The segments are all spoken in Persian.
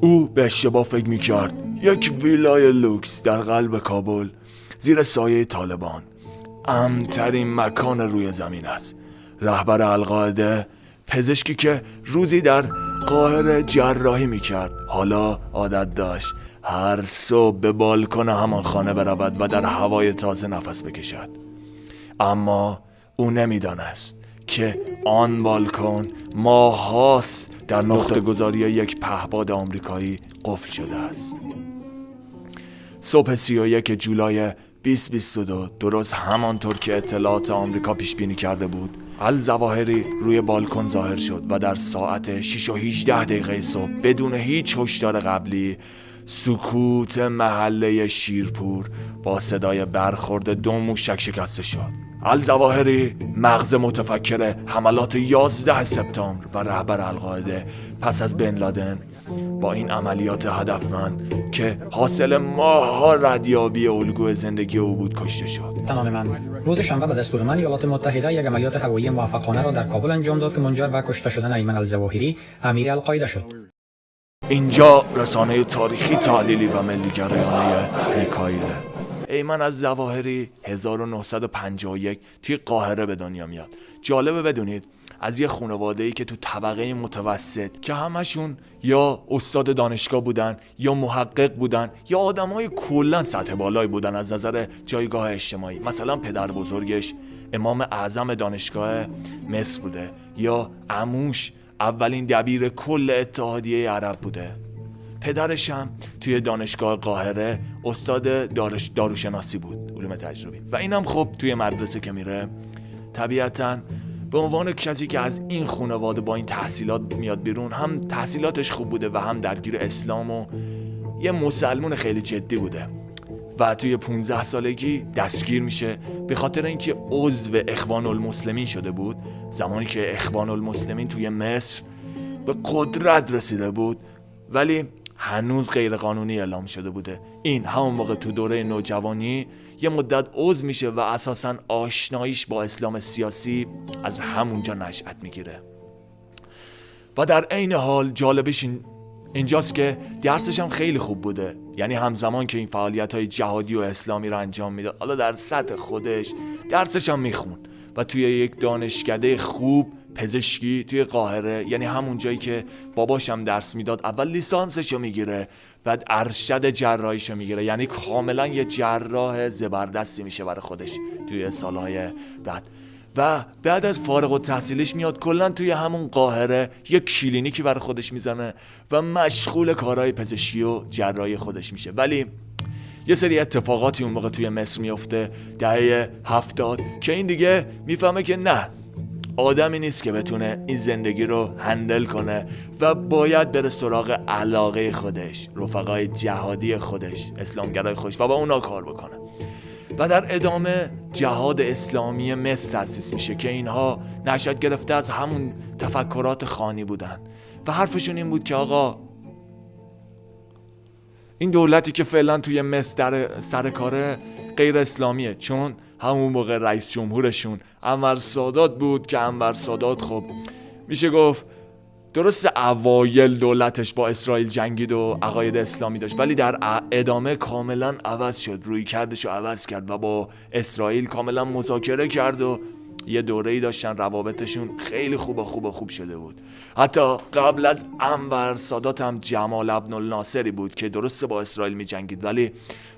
او به اشتباه فکر میکرد یک ویلای لوکس در قلب کابل زیر سایه طالبان امن‌ترین مکان روی زمین است. رهبر القاعده، پزشکی که روزی در قاهره جراحی میکرد، حالا عادت داشت هر صبح به بالکن همان خانه برود و در هوای تازه نفس بکشد. اما او نمیدانست که آن بالکن ماه‌هاست در نقطه گذاری یک پهپاد آمریکایی قفل شده است. صبح 31 جولای 2022 درست همانطور که اطلاعات آمریکا پیش بینی کرده بود، الظواهری روی بالکن ظاهر شد و در ساعت 6:18 صبح بدون هیچ هشدار قبلی سکوت محله شیرپور با صدای برخورد دو موشک شکسته شد. الظواهری مغز متفکر حملات 11 سپتامبر و رهبر القاعده پس از بن لادن با این عملیات هدفمند که حاصل ماه‌ها ردیابی الگوی زندگی او بود کشته شد. تمام من روز شنبه به دستور من ایالات متحده یک عملیات هوایی موفقانه را در کابل انجام داد که منجر به کشته شدن ایمن الظواهری امیر القاعده شد. اینجا رسانه تاریخی، تحلیلی و ملی‌گرایانه میکائیل. ایمن الظواهری 1951 توی قاهره به دنیا میاد. جالبه بدونید از یه خانواده‌ای که تو طبقه متوسط که همشون یا استاد دانشگاه بودن یا محقق بودن یا آدمای کلاً سطح بالایی بودن از نظر جایگاه اجتماعی. مثلا پدر بزرگش امام اعظم دانشگاه مصر بوده یا عموش اولین دبیر کل اتحادیه عرب بوده. پدرش هم توی دانشگاه قاهره استاد داروشناسی بود، علوم تجربی. و اینم خب توی مدرسه که میره طبیعتاً به عنوان کسی که از این خانواده با این تحصیلات میاد بیرون، هم تحصیلاتش خوب بوده و هم درگیر اسلام و یه مسلمون خیلی جدی بوده و توی 15 سالگی دستگیر میشه به خاطر اینکه عضو اخوان المسلمین شده بود. زمانی که اخوان المسلمین توی مصر به قدرت رسیده بود ولی هنوز غیر قانونی اعلام شده بوده. این همون موقع تو دوره نوجوانی یه مدت عضو میشه و اساساً آشناییش با اسلام سیاسی از همونجا نشأت میگیره. و در عین حال جالبش اینجاست که درسش هم خیلی خوب بوده. یعنی همزمان که این فعالیت‌های جهادی و اسلامی رو انجام میداد، حالا در سطح خودش درسش هم میخون و توی یک دانشکده خوب پزشکی توی قاهره، یعنی همون جایی که باباش هم درس میداد، اول لیسانسشو میگیره بعد ارشد جراحیشو میگیره. یعنی کاملا یه جراح زبردستی میشه برای خودش توی سالهای بعد. و بعد از فارغ التحصیلش میاد کلا توی همون قاهره یک کلینیکی برای خودش میزنه و مشغول کارهای پزشکی و جراحی خودش میشه. ولی یه سری اتفاقاتی اون موقع توی مصر میفته دهه 70 که این دیگه میفهمه که نه، آدمی نیست که بتونه این زندگی رو هندل کنه و باید بره سراغ علاقه خودش، رفقای جهادی خودش، اسلامگرای خودش و با اونا کار بکنه. و در ادامه جهاد اسلامی مصر تأسیس میشه که اینها نشأت گرفته از همون تفکرات خانی بودن و حرفشون این بود که آقا این دولتی که فعلا توی مصر در سر کاره غیر اسلامیه، چون همون موقع رئیس جمهورشون انور سادات بود که انور سادات خب میشه گفت درست اوایل دولتش با اسرائیل جنگید و عقاید اسلامی داشت، ولی در ادامه کاملا عوض شد، روی کردشو عوض کرد و با اسرائیل کاملا مذاکره کرد و یه دوره‌ای داشتن روابطشون خیلی خوب شده بود. حتی قبل از انور سادات هم جمال عبد الناصری بود که درسته با اسرائیل می جنگید ولی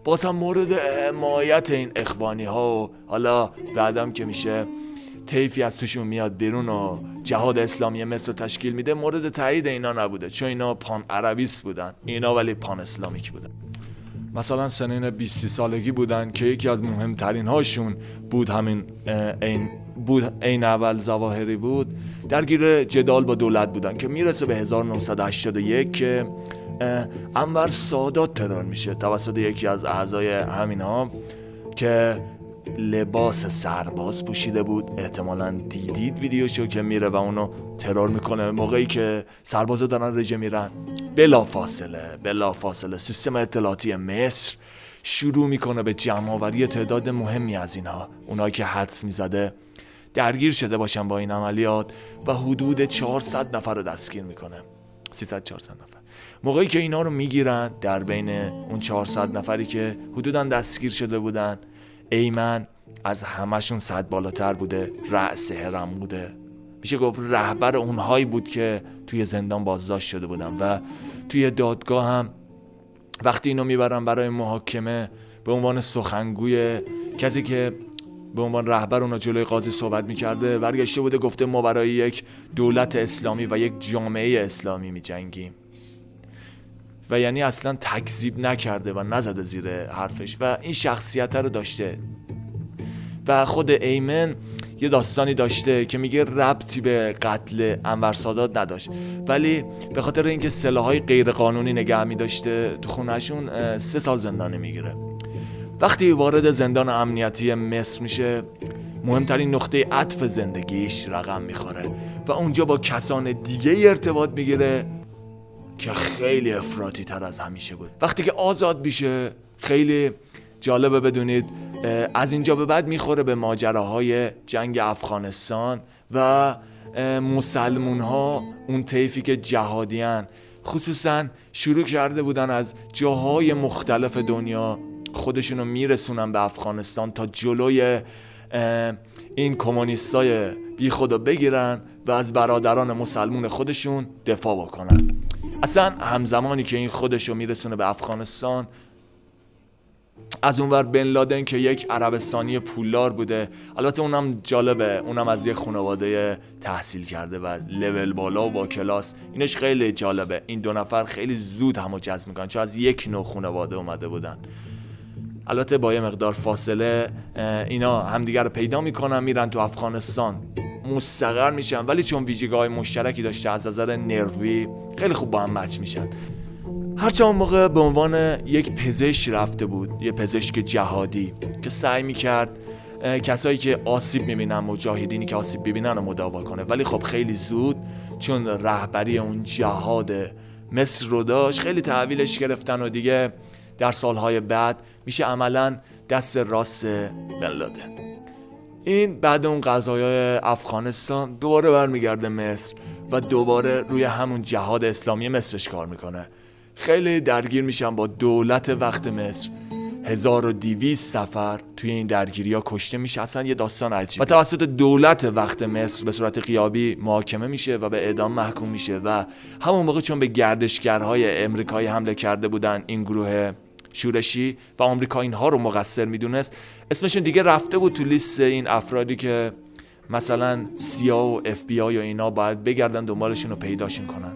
باز هم مورد حمایت این اخوانی ها و حالا بعدم که میشه طیفی از توشون میاد بیرون و جهاد اسلامی مصر تشکیل میده، مورد تایید اینا نبوده، چون اینا پان عربیست بودن، اینا ولی پان اسلامیک بودن. مثلا سنین 20 سالگی بودن که یکی از مهمترین هاشون بود همین این اول ظواهری بود، درگیر جدال با دولت بودن که میرسه به 1981 که انور سادات ترور میشه توسط یکی از اعضای همینها که لباس سرباز پوشیده بود. احتمالاً دیدید ویدیوشو که میره و اونو ترور میکنه موقعی که سربازا دارن رژه میرن. بلا فاصله سیستم اطلاعاتی مصر شروع میکنه به جمع‌آوری تعداد مهمی از اینها، اونایی که حدس میزده درگیر شده باشن با این عملیات و حدود 400 نفر رو دستگیر میکنه. 300-400 نفر. موقعی که اینا رو میگیرن در بین اون 400 نفری که حدوداً دستگیر شده بودن، ایمن از همشون صد بالاتر بوده، رأس هرم بوده، میشه گفت رهبر اونهایی بود که توی زندان بازداشت شده بودن. و توی دادگاه هم وقتی اینو میبرن برای محاکمه، به عنوان سخنگوی کسی که به عنوان رهبر اونا جلوی قاضی صحبت میکرده، برگشته بوده گفته ما برای یک دولت اسلامی و یک جامعه اسلامی میجنگیم. و یعنی اصلا تکذیب نکرده و نزده زیر حرفش و این شخصیت رو داشته. و خود ایمن یه داستانی داشته که میگه ربطی به قتل انور سادات نداشت، ولی به خاطر اینکه سلاح‌های غیر قانونی نگه می‌داشته تو خونه‌شون 3 سال زندانی میگیره. وقتی وارد زندان امنیتی مصر میشه، مهمترین نقطه عطف زندگیش رقم میخوره و اونجا با کسان دیگه ارتباط میگیره که خیلی افراطی تر از همیشه بود. وقتی که آزاد میشه، خیلی جالبه بدونید از اینجا به بعد میخوره به ماجراهای جنگ افغانستان و مسلمون ها، اون طیفی که جهادیان خصوصا شروع کرده بودن از جاهای مختلف دنیا خودشونو میرسونن به افغانستان تا جلوی این کمونیستای بی خودو بگیرن و از برادران مسلمون خودشون دفاع بکنن. اصلا همزمانی که این خودشو میرسونه به افغانستان، از اونور بن لادن که یک عربستانی پولدار بوده، البته اونم جالبه، اونم از یک خانواده تحصیل کرده و لول بالا و با کلاس، اینش خیلی جالبه. این 2 نفر خیلی زود همو جذب میکنن چون از یک نوع خانواده اومده بودن. البته با یه مقدار فاصله اینا همدیگر رو پیدا میکنن، میرن تو افغانستان مستقر میشن، ولی چون ویژگی‌های مشترکی داشته از نظر نروی خیلی خوب با هم مچ میشن. هرچند اون موقع به عنوان یک پزشک رفته بود، یه پزشک جهادی که سعی میکرد کسایی که آسیب میبینن، مجاهدینی که آسیب ببینن رو مداوا کنه، ولی خب خیلی زود چون رهبری اون جهاد مصر رو داشت، خیلی تحویلش گرفتن و دیگه در سالهای بعد میشه عملاً دست راست بن لادن. این بعد اون قضایای افغانستان دوباره برمیگرده مصر و دوباره روی همون جهاد اسلامی مصرش کار میکنه. خیلی درگیر میشن با دولت وقت مصر، 1200 نفر توی این درگیری ها کشته میشه. اصلا یه داستان عجیبه. و توسط دولت وقت مصر به صورت غیابی محاکمه میشه و به اعدام محکوم میشه. و همون موقع چون به گردشگرهای امریکایی حمله کرده بودن این گروه شورشی و آمریکا اینها رو مقصر میدونست، اسمشون دیگه رفته بود تو لیست این افرادی که مثلا CIA و FBI و اینا باید بگردن دنبالشون رو پیداشون کنن.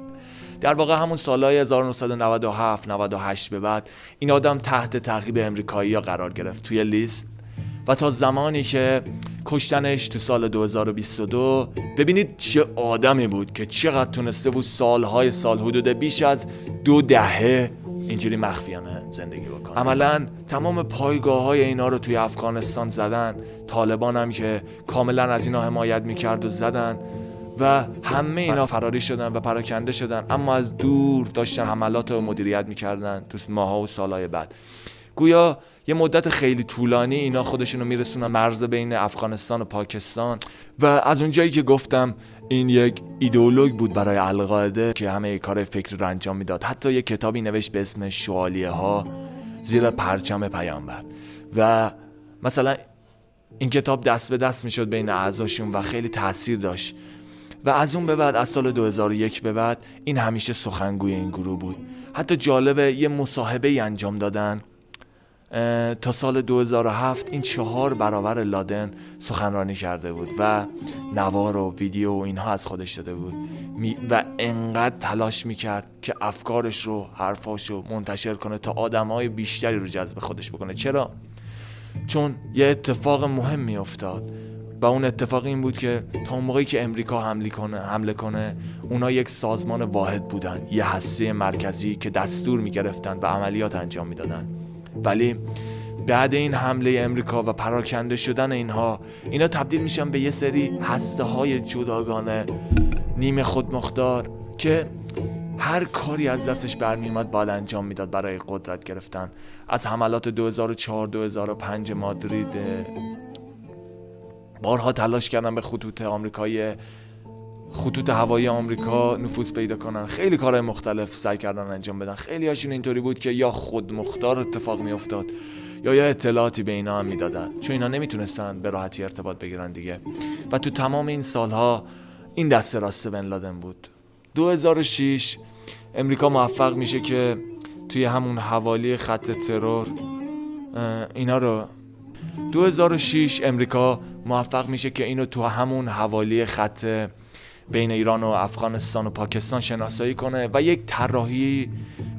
در واقع همون سالهای 1997 98 به بعد این آدم تحت تعقیب امریکایی‌ها قرار گرفت توی لیست و تا زمانی که کشتنش تو سال 2022 ببینید چه آدمی بود که چقدر تونسته بود سالهای سال، حدود بیش از 2 دهه اینجوری مخفیانه زندگی بکنه. عملاً تمام پایگاه‌های اینا رو توی افغانستان زدن، طالبان هم که کاملاً از اینا حمایت می‌کرد و زدن و همه اینا فراری شدن و پراکنده شدن، اما از دور داشتن حملات رو مدیریت می‌کردن تو ماها و سالهای بعد. گویا یه مدت خیلی طولانی اینا خودشونو میرسونن مرز بین افغانستان و پاکستان و از اونجایی که گفتم این یک ایدئولوگ بود برای القاعده که همه کار فکری رو انجام میداد. حتی یک کتابی نوشت به اسم شوالیه ها زیر پرچم پیامبر و مثلا این کتاب دست به دست میشد بین اعضاشون و خیلی تاثیر داشت. و از اون به بعد، از سال 2001 به بعد، این همیشه سخنگوی این گروه بود. حتی جالبه یه مصاحبه‌ای انجام دادن تا سال 2007 این 4 برابر لادن سخنرانی کرده بود و نوار و ویدیو و اینها از خودش داده بود و انقدر تلاش میکرد که افکارش رو، حرفاش رو منتشر کنه تا آدمای بیشتری رو جذب خودش بکنه. چرا؟ چون یه اتفاق مهمی افتاد و اون اتفاق این بود که تا اون موقعی که امریکا حمله کنه اونا یک سازمان واحد بودن، یه هسته مرکزی که دستور میگرفتن و عملیات انجام میدادن. ولی بعد این حمله امریکا و پراکنده شدن اینا تبدیل میشن به یه سری هسته‌های جداگانه، نیمه خودمختار که هر کاری از دستش برمی اومد باید انجام میداد برای قدرت گرفتن. از حملات 2004 2005 مادرید بارها تلاش کردن به خطوط آمریکایی خطوط هوایی آمریکا نفوذ پیدا کنن، خیلی کارهای مختلف سعی کردن انجام بدن. خیلی هاشون اینطوری بود که یا خود مختار اتفاق میافتاد یا اطلاعاتی به اینا هم میدادن، چون اینا نمیتونستن به راحتی ارتباط بگیرن دیگه. و تو تمام این سالها این دست راست بن لادن بود. 2006 امریکا موفق میشه که توی همون حوالی خط ترور اینا رو 2006 امریکا موفق میشه که اینو تو همون حوالی خط بین ایران و افغانستان و پاکستان شناسایی کنه و یک طراحی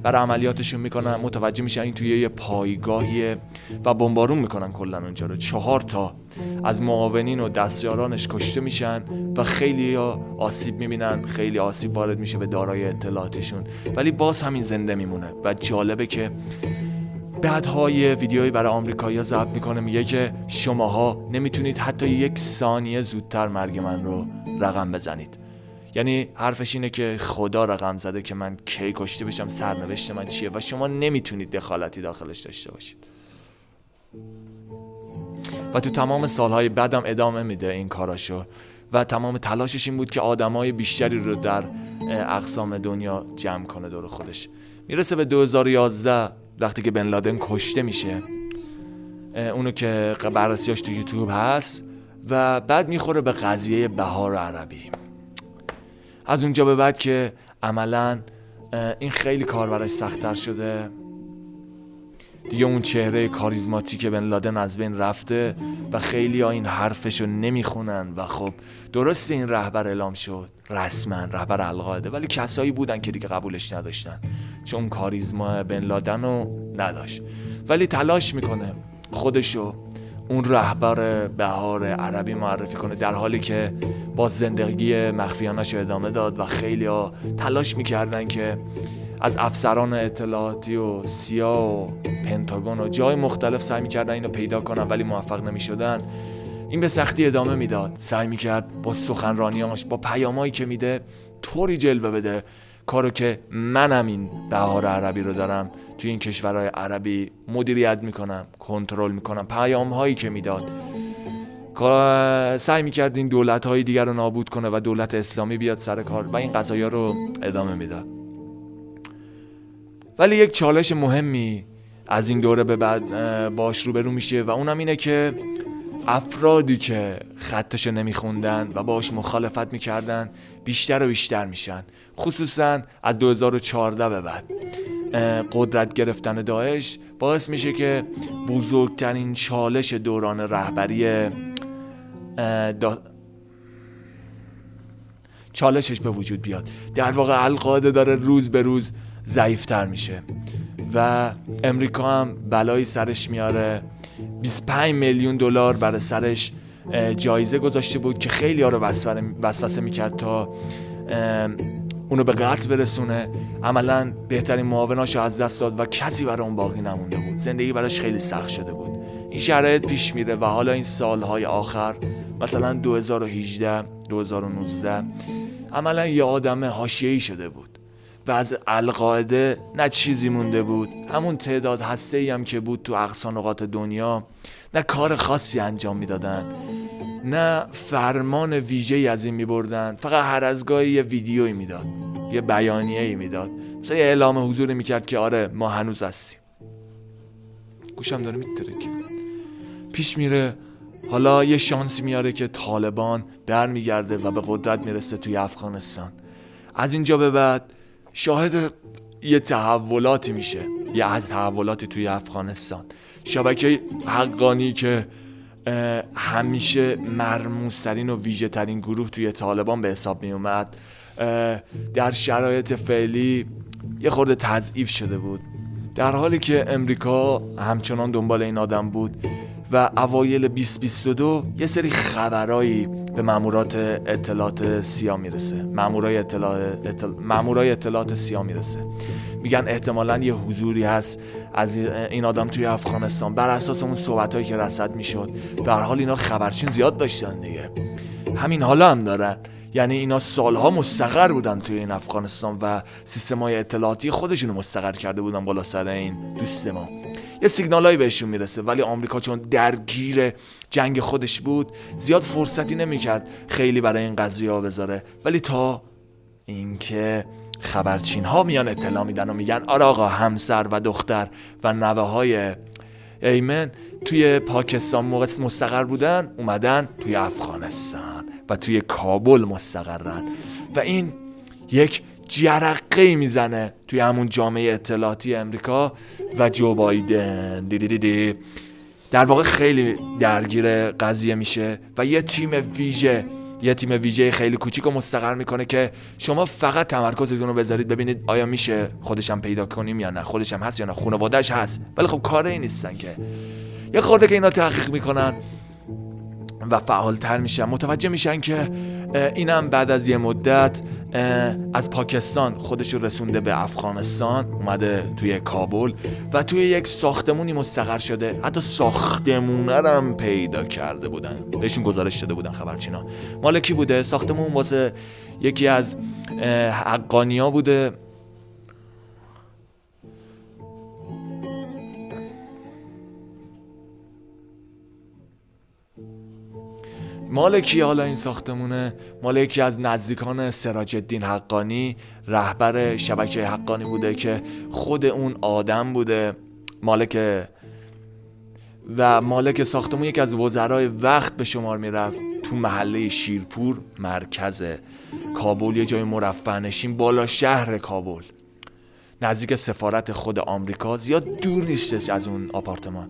برای عملیاتشون میکنن. متوجه میشن این توی یه پایگاهیه و بمبارون میکنن کلا اونجا رو. 4 تا از معاونین و دستیارانش کشته میشن و خیلی آسیب میبینن، خیلی آسیب وارد میشه به دارای اطلاعاتشون، ولی باز همین زنده میمونه. و جالبه که بعدها یه ویدیویی برای آمریکایی‌ها ضبط میکنه، میگه که شماها نمیتونید حتی 1 ثانیه زودتر مرگ من رو رقم بزنید. یعنی حرفش اینه که خدا رقم زده که من کی کشته بشم، سرنوشت من چیه و شما نمیتونید دخالتی داخلش داشته باشید. و تو تمام سالهای بعدم ادامه میده این کاراشو و تمام تلاشش این بود که آدمای بیشتری رو در اقسام دنیا جمع کنه دور خودش. میرسه به 2011 وقتی که بن لادن کشته میشه، اونو که بررسیاش تو یوتیوب هست، و بعد میخوره به قضیه بهار عربی. از اونجا به بعد که عملاً این خیلی کار براش سخت‌تر شده دیگه. اون چهره کاریزماتیک بن لادن از بین رفته و خیلی ها این حرفشو نمیخونن و خب درست این رهبر اعلام شد رسما رهبر القاعده، ولی کسایی بودن که دیگه قبولش نداشتن چون کاریزما بن لادن رو نداشت. ولی تلاش میکنه خودشو اون رهبر بهار عربی معرفی کنه، در حالی که با زندگی مخفیانش رو ادامه داد و خیلی ها تلاش میکردن که از افسران اطلاعاتی و CIA و پنتاگون و جای مختلف سعی میکردن اینو پیدا کنن ولی موفق نمیشدن. این به سختی ادامه میداد، سعی میکرد با سخنرانیاش، با پیامایی که میده طوری جلوه بده کارو که منم این بهار عربی رو دارم توی این کشورهای عربی مدیریت میکنم، کنترل میکنم. پیامهایی که میداد سعی میکرد این دولت‌های دیگر رو نابود کنه و دولت اسلامی بیاد سر کار و این قضایا رو ادامه میداد. ولی یک چالش مهمی از این دوره به بعد باش روبرو میشه و اونم اینه که افرادی که خطش نمیخوندن و باش مخالفت میکردن بیشتر و بیشتر میشن، خصوصا از 2014 به بعد. قدرت گرفتن داعش باعث میشه که بزرگترین چالش دوران رهبری چالشش به وجود بیاد. در واقع القاعده داره روز به روز ضعیفتر میشه و امریکا هم بلایی سرش میاره. 25 میلیون دلار برای سرش جایزه گذاشته بود که خیلی ها رو وسوسه میکرد تا اونو به قتل برسونه. عملا بهترین معاوناشو از دست داد و کسی برای اون باقی نمونده بود. زندگی براش خیلی سخت شده بود. این شرایط پیش میره و حالا این سالهای آخر، مثلا 2018 2019، عملا یه آدم حاشیه‌ای شده بود و از القاعده نه چیزی مونده بود. همون تعداد هسته‌ای هم که بود تو اقصا نقاط دنیا نه کار خاصی انجام میدادن، نه فرمان ویژه‌ای از این میبردن، فقط هر از گاهی یه ویدیویی میداد، یه بیانیه‌ای میداد، مثلا یه اعلام حضوری میکرد که آره ما هنوز هستیم. گوشم داره میترکه. پیش میره، حالا یه شانسی میاره که طالبان برمیگرده و به قدرت میرسه توی افغانستان. از اینجا به بعد شاهد یه تحولاتی میشه، یه تحولاتی توی افغانستان. شبکه حقانی که همیشه مرموزترین و ویژه ترین گروه توی طالبان به حساب می اومد، در شرایط فعلی یه خورده تضعیف شده بود، در حالی که امریکا همچنان دنبال این آدم بود و اوایل 2022 یه سری خبرایی به مامورات اطلاعات سیا میرسه، مامورای اطلاعات سیا میرسه، میگن احتمالاً یه حضوری هست از این آدم توی افغانستان. بر اساس اون صحبتایی که رصد میشد، به هر حال اینا خبرچین زیاد داشتن دیگه، همین حالا هم دارن. یعنی اینا سالها مستقر بودن توی این افغانستان و سیستم‌های اطلاعاتی خودشونو مستقر کرده بودن بالا سر این دوست ما. یه سیگنالایی بهشون میرسه، ولی آمریکا چون درگیر جنگ خودش بود زیاد فرصتی نمیکرد خیلی برای این قضیه ها بذاره. ولی تا اینکه خبرچین ها میان اطلاع میدن و میگن آره آقا همسر و دختر و نوه های ایمن توی پاکستان موقع مستقر بودن، اومدن توی افغانستان و توی کابل مستقرن و این یک جرقه‌ای میزنه توی همون جامعه اطلاعاتی امریکا و جو بایدن در واقع خیلی درگیر قضیه میشه و یه تیم ویژه خیلی کوچیک رو مستقر میکنه که شما فقط تمرکزتون رو بذارید ببینید آیا میشه خودشم پیدا کنیم یا نه، خودشم هست یا نه، خانواده‌اش هست. ولی خب کار این نیستن که یه خورده که اینا تحقیق میکنن و فعالتر میشن، متوجه میشن که اینم بعد از یه مدت از پاکستان خودش رو رسونده به افغانستان، اومده توی کابل و توی یک ساختمونی مستقر شده. حتی ساختمونه هم پیدا کرده بودن، بهشون گزارش داده بودن خبرچینا. مال کی بوده؟ ساختمون واسه یکی از حقانیا بوده. مال کی حالا این ساختمونه؟ مال یکی از نزدیکان سراج الدین حقانی، رهبر شبکه حقانی بوده که خود اون آدم بوده مالک ساختمون یکی از وزرای وقت به شمار میرفت تو محله شیرپور مرکز کابل، یه جای مرفه نشین بالا شهر کابل نزدیک سفارت خود آمریکا، زیاد دور نیستش از اون آپارتمان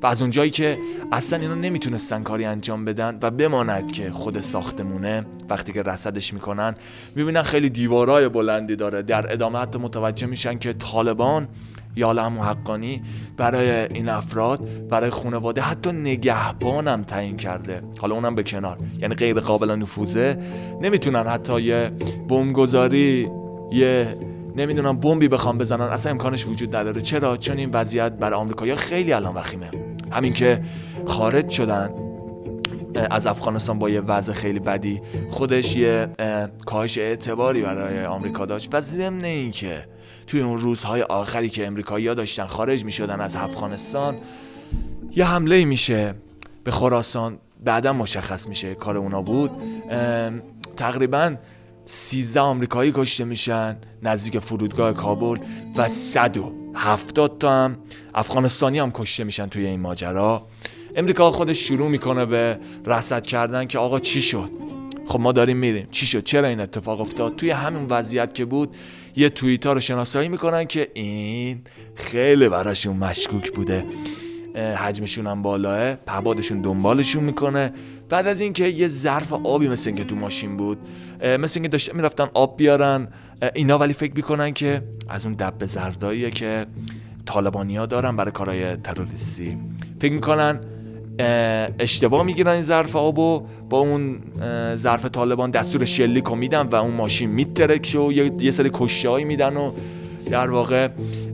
و از اون جایی که اصلا اینا نمیتونستن کاری انجام بدن و بماند که خود ساختمونه وقتی که رصدش میکنن میبینن خیلی دیوارای بلندی داره. در ادامه حتی متوجه میشن که طالبان یا همون حقانی برای این افراد، برای خانواده حتی نگهبان هم تعیین کرده. حالا اونم به کنار، یعنی غیر قابل نفوذه، نمیتونن حتی یه بمبگذاری، یه نمیدونم بمبی بخوام بزنن، اصلا امکانش وجود نداره. چرا؟ چون این وضعیت برای آمریکایی‌ها خیلی الان وخیمه. همین که خارج شدن از افغانستان با یه وضع خیلی بدی، خودش یه کاهش اعتباری برای آمریکا داشت و ضمن این که توی اون روزهای آخری که امریکایی‌ها داشتن خارج می‌شدن از افغانستان، یه حمله میشه به خراسان. بعداً مشخص میشه کار اونا بود. تقریباً 13 آمریکایی کشته میشن نزدیک فرودگاه کابل و 170 تا هم افغانستانی هم کشته میشن توی این ماجرا. امریکا خودش شروع میکنه به رصد کردن که آقا چی شد؟ خب ما داریم میریم، چی شد؟ چرا این اتفاق افتاد؟ توی همین وضعیت که بود یه توییتا رو شناسایی میکنن که این خیلی براشون مشکوک بوده، حجمشون هم بالاه، پهبادشون دنبالشون میکنه. بعد از اینکه یه ظرف آبی مثل اینکه تو ماشین بود، مثل اینکه داشتن میرفتن آب بیارن اینا، ولی فکر میکنن که از اون دبه زرداییه که طالبانیا دارن برای کارهای تروریستی. فکر میکنن اشتباه میگیرن این ظرف آبو با اون ظرف طالبان، دستور شلیکو میدن و اون ماشین میترکه و یه سری کشته‌ای میدن و در واقع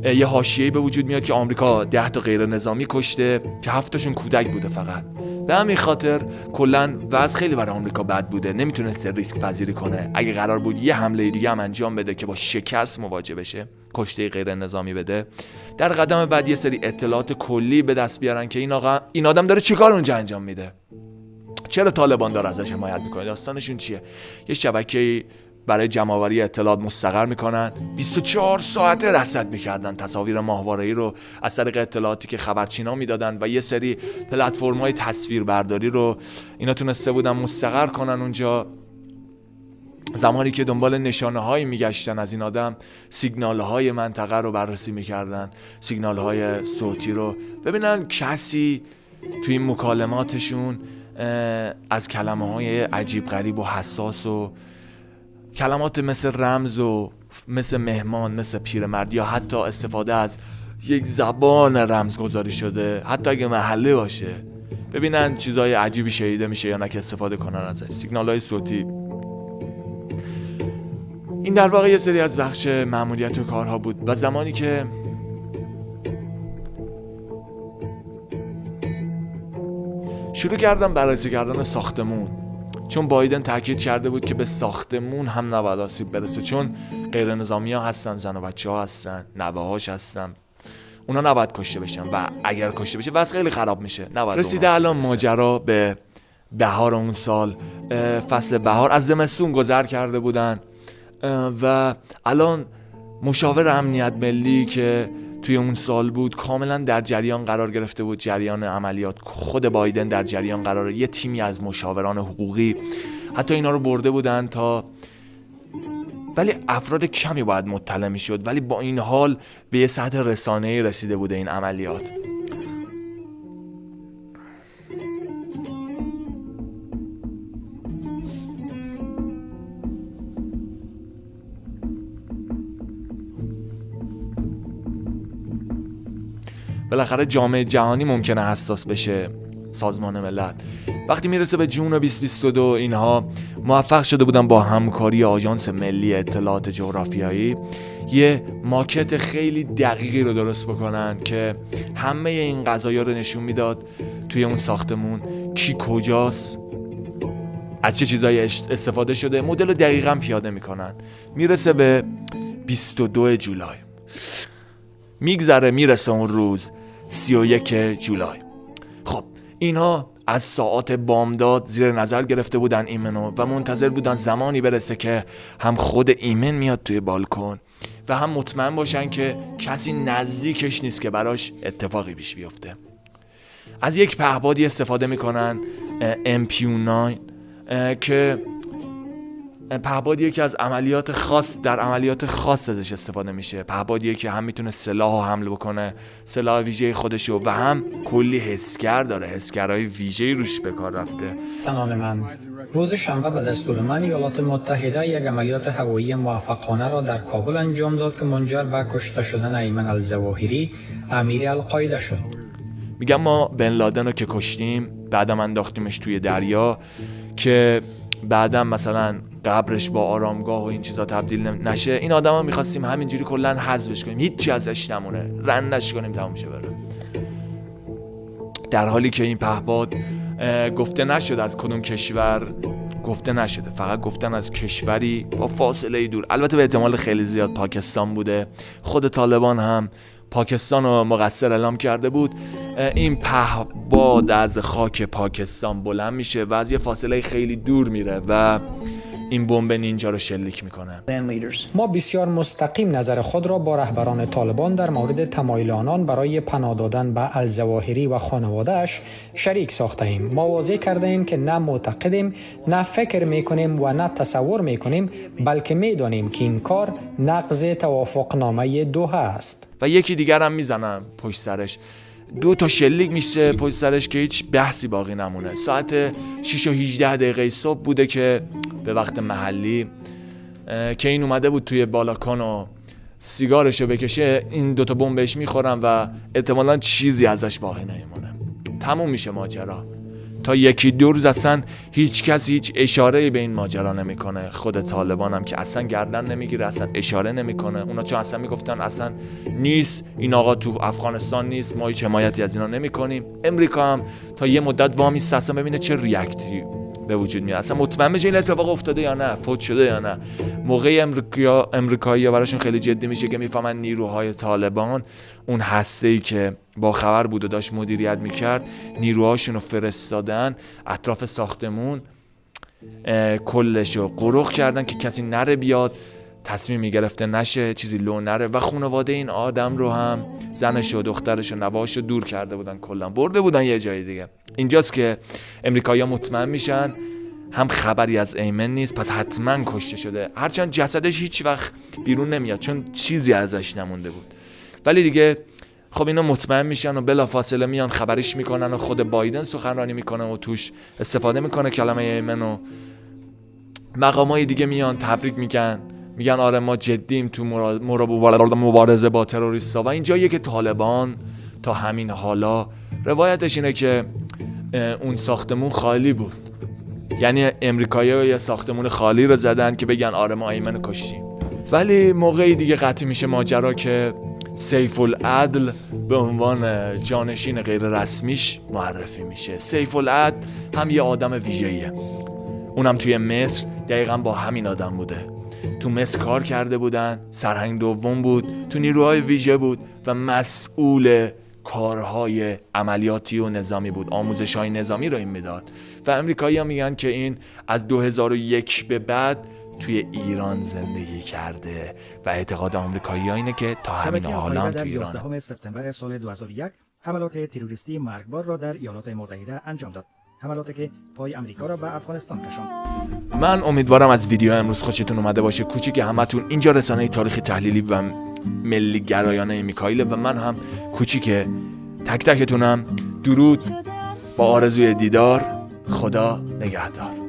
یه حاشیه‌ای به وجود میاد که آمریکا 10 تا غیر نظامی کشته که 7 تاشون کودک بوده فقط. به همین خاطر کلا وضع خیلی برای آمریکا بد بوده، نمیتونه ریسک پذیری کنه. اگه قرار بود یه حمله دیگه هم انجام بده که با شکست مواجه بشه، کشته غیر نظامی بده، در قدم بعد یه سری اطلاعات کلی به دست بیارن که این آدم داره چیکار اونجا انجام میده، چرا طالبان داره ازش حمایت میکنه، داستانشون چیه. یه شبکه‌ای برای جمع‌آوری اطلاعات مستقر میکنن، 24 ساعته رصد میکردن تصاویر ماهواره‌ای رو از طریق اطلاعاتی که خبرچینا میدادن و یه سری پلتفرم‌های تصویربرداری رو اینا تونسته بودن مستقر کنن اونجا. زمانی که دنبال نشانه‌هایی میگشتن از این آدم، سیگنال‌های منطقه رو بررسی میکردن، سیگنال‌های صوتی رو ببینن کسی توی این مکالماتشون از کلمه‌های عجیب غریب و حساس و کلمات مثل رمز و مثل مهمان، مثل پیرمرد، یا حتی استفاده از یک زبان رمزگذاری شده، حتی اگه محله باشه، ببینن چیزای عجیبی شنیده میشه یا نه که استفاده کنن ازش. سیگنال‌های صوتی. این در واقع یه سری از بخش مأموریت و کارها بود و زمانی که شروع کردم بررسی کردن ساختمون، چون بایدن تاکید کرده بود که به ساختمون هم نباید آسیب برسه، چون غیر نظامی ها هستن، زن و بچه ها هستن، نوه هاش هستن، اونا نباید کشته بشن و اگر کشته بشه وضع خیلی خراب میشه. رسیده الان ماجرا به بهار اون سال، فصل بهار. از زمستون گذر کرده بودن و الان مشاور امنیت ملی که توی اون سال بود کاملا در جریان قرار گرفته بود، جریان عملیات. خود بایدن در جریان قراره، یه تیمی از مشاوران حقوقی حتی اینا رو برده بودن تا، ولی افراد کمی باید مطلع میشد، ولی با این حال به یه سطح رسانه‌ای رسیده بوده این عملیات. بالاخره جامعه جهانی ممکنه حساس بشه. سازمان ملل وقتی میرسه به جون 2022 اینها موفق شده بودن با همکاری آژانس ملی اطلاعات جغرافیایی یه ماکت خیلی دقیقی رو درست بکنن که همه این قضایا رو نشون میداد توی اون ساختمون کی کجاست، از چه چیزایی استفاده شده، مدل رو دقیقاً پیاده میکنن. میرسه به 22 جولای، میگذره میرسه اون روز 31 جولای. خب اینها از ساعات بامداد زیر نظر گرفته بودن ایمنو و منتظر بودن زمانی برسه که هم خود ایمن میاد توی بالکن و هم مطمئن باشن که کسی نزدیکش نیست که براش اتفاقی پیش بیفته. از یک پهپادی استفاده میکنن MP9 که پهپادیه که از عملیات خاص در عملیات خاص ازش استفاده میشه. پهپادیه که هم میتونه سلاح حمل بکنه، سلاح ویژه خودشو، و هم کلی حسگر داره، حسگرهای ویژه‌ای روش به کار رفته. نام من روز شنبه به دستور من ایالات متحده یک عملیات هوایی موفقانه را در کابل انجام داد که منجر به کشته شدن ایمن الظواهری امیر القاعده شد. میگم ما بن لادن رو که کشتیم، بعدم انداختیمش توی دریا که بعدم مثلا قبرش با آرامگاه و این چیزا تبدیل نشه. این آدما می‌خواستیم همینجوری کلا حذفش کنیم، هیچی ازش نمونه، رندش کنیم، تموم شه بره. در حالی که این پهپاد گفته نشد از کدوم کشور، گفته نشده، فقط گفتن از کشوری با فاصله دور. البته به احتمال خیلی زیاد پاکستان بوده. خود طالبان هم پاکستان رو مقصر اعلام کرده بود. این پهپاد از خاک پاکستان بلند میشه و از یه فاصله خیلی دور میره و این بمب نینجا رو شلیک میکنه. ما بسیار مستقیم نظر خود را با رهبران طالبان در مورد تمایل آنان برای پناه دادن به الظواهری و خانواده‌اش شریک ساخته ایم. ما واضح کرده ایم که نه معتقدیم، نه فکر میکنیم و نه تصور میکنیم، بلکه میدانیم که این کار نقض توافقنامه دوحه است. و یکی دیگر هم میزنم پشت سرش. 2 تا شلیک میشه پشت سرش که هیچ بحثی باقی نمونه. ساعت 6:18 صبح بوده که به وقت محلی که این اومده بود توی بالاکان و سیگارشو بکشه، این 2 تا بمب بهش میخورن و احتمالاً چیزی ازش باقی نمیمونه. تموم میشه ماجرا. تا 1-2 روز اصلا هیچ کسی هیچ اشاره‌ای به این ماجرا نمیکنه. خود طالبان هم که اصلا گردن نمیگیره، اصلا اشاره نمیکنه. اونا چون اصلا میگفتن اصلا نیست، این آقا تو افغانستان نیست، ما هیچ حمایتی از اینا نمیکنیم. امریکا هم تا یه مدت وامیست اصلا ببینه چه ریاکتی به وجود میاد، اصلا مطمئن بشه این اتفاق افتاده یا نه، فوت شده یا نه. موقعی امریکایی‌ها براشون خیلی جدی میشه که میفهمن نیروهای طالبان، اون هسته‌ای که با خبر بود و داشت مدیریت میکرد، نیروهاشون رو فرستادن اطراف ساختمون، کلشو قرق کردن که کسی نره بیاد، تصمیمی گرفته نشه چیزی لو نره. و خانواده این آدم رو هم، زنش و دخترش و نوه‌اش رو دور کرده بودن، کلا برده بودن یه جای دیگه. اینجاست که امریکایی‌ها مطمئن میشن هم خبری از ایمن نیست، پس حتما کشته شده، هرچند جسدش هیچ وقت بیرون نمیاد چون چیزی ازش نمونده بود. ولی دیگه خب اینا مطمئن میشن و بلافاصله میان خبرش میکنن و خود بایدن سخنرانی میکنه و توش استفاده میکنه کلمه ایمن و مقامای دیگه میان تبریک میگن آره ما جدیم تو مبارزه با تروریستا. و اینجاییه که طالبان تا همین حالا روایتش اینه که اون ساختمون خالی بود، یعنی امریکایی‌ها یه ساختمون خالی رو زدن که بگن آره ما ایمن کشتیم. ولی موقعی دیگه قطعی میشه ماجرا که سیف العدل به عنوان جانشین غیر رسمیش معرفی میشه. سیف العدل هم یه آدم ویژه‌ایه، اونم توی مصر دقیقاً با همین آدم بوده. تو مصر کار کرده بودن، سرهنگ دوم بود، تو نیروهای ویژه بود و مسئول کارهای عملیاتی و نظامی بود، آموزش‌های نظامی رو این میداد. و امریکایی‌ها میگن که این از 2001 به بعد توی ایران زندگی کرده و اعتقاد آمریکایی‌ها اینه که تا همین حالا هم تو ایران. 11 سپتامبر سال 2001 حملات تروریستی مرگبار را در ایالات متحده انجام داد. حملاتی که پای امریکا را به افغانستان کشاند. من امیدوارم از ویدیو امروز خوشتون اومده باشه. کوچیک همتون، اینجا رسانه تاریخی تحلیلی و ملی گرایانه میکائیل و من هم کوچیک تک تکتونم. درود با آرزوی دیدار. خدا نگهدار.